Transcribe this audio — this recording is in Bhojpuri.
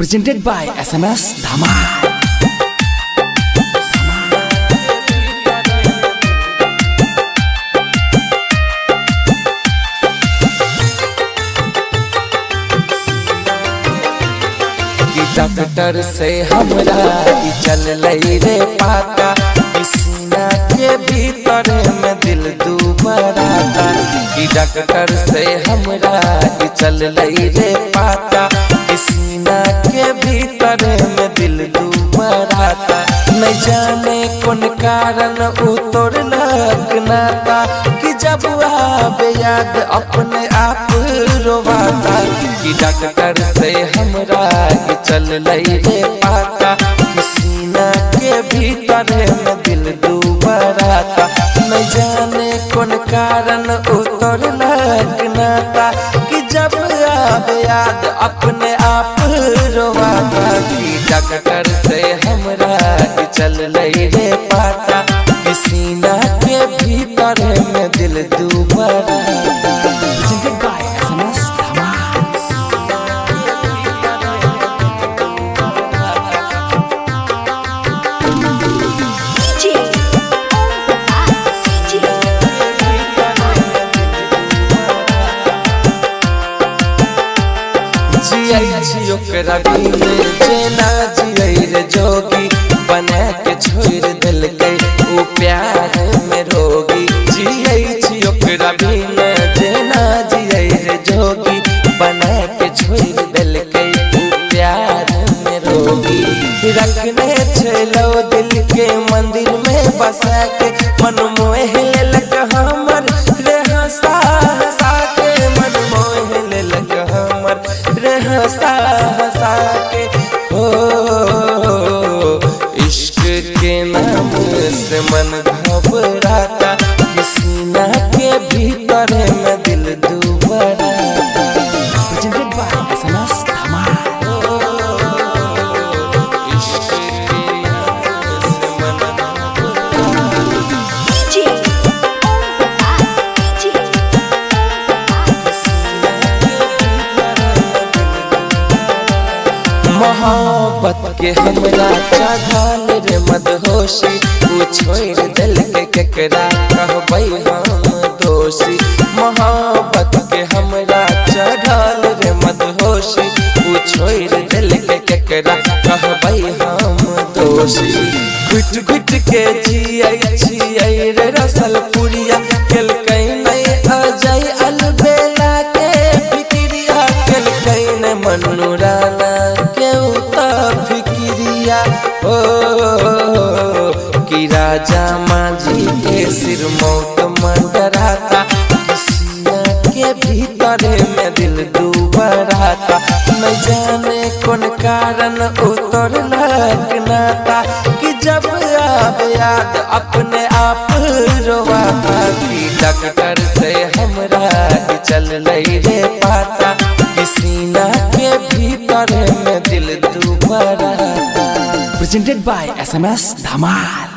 Presented by SMS Dhamal। Doctor से हमरा चल रे पाता, सीना के भीतर में दिल दुबराता। डॉक्टर से हमरा चल रे पाता, सीना के भीतर में दिल दुबराता। न जाने कौन कारण उतर लगनाता, कि जब आवे याद अपने आप रोवाता। कि डॉक्टर से हमरा चल रे पाता, सीना के भीतर में दिल दुबराता। न जाने कौन कारण उतर लगनाता, कि जब आवे याद अपने आप रोवाता। कि डॉक्टर से हमरा चल रे पाता, सीना के भीतर में दिल दुबराता। ओकरा बिना जेना जियै रे जोगी, बना के छोड़ दिलकै ओ प्यार में रोगी। जियै छी ओकरा बिना जेना जियै रे जोगी, बना के छोड़ दिलकै ओ प्यार में रोगी। रखने छलो दिल के मंदिर में बसा के, मन मोह लेलक हमर रे हंसा हंसा के। मन मोह लेलक हमर रे हंसा हंसा के। हो इश्क के नाम से मन घबराता, सीना के भीतर में दिल दुबराता। मोहब्बत के हमरा चढ़ल रे मदहोशी, वो छोड़ दिल के केकरा कहबै हम दोषी। मोहब्बत के हमरा चढ़ल रे मदहोशी, वो छोड़ दिल के केकरा कहबै हम दोषी। घुट घुट के जियै छियै रे रसल पुरिया, केलकै नै अजय अलबेला के फिक्रिया। केलकै नै मनुराना फिक्रिया। ओ कि राजा माझी के सिर मौत मंडराता, सीना के भीतर में दिल दुबराता। न जाने कौन कारण उतर लगनाता, कि जब आवे याद अपने आप रोवाता। कि डॉक्टर से हमरा चल रे पाता, सीना के भीतर में दिल दुबराता। Presented by SMS Dhamal।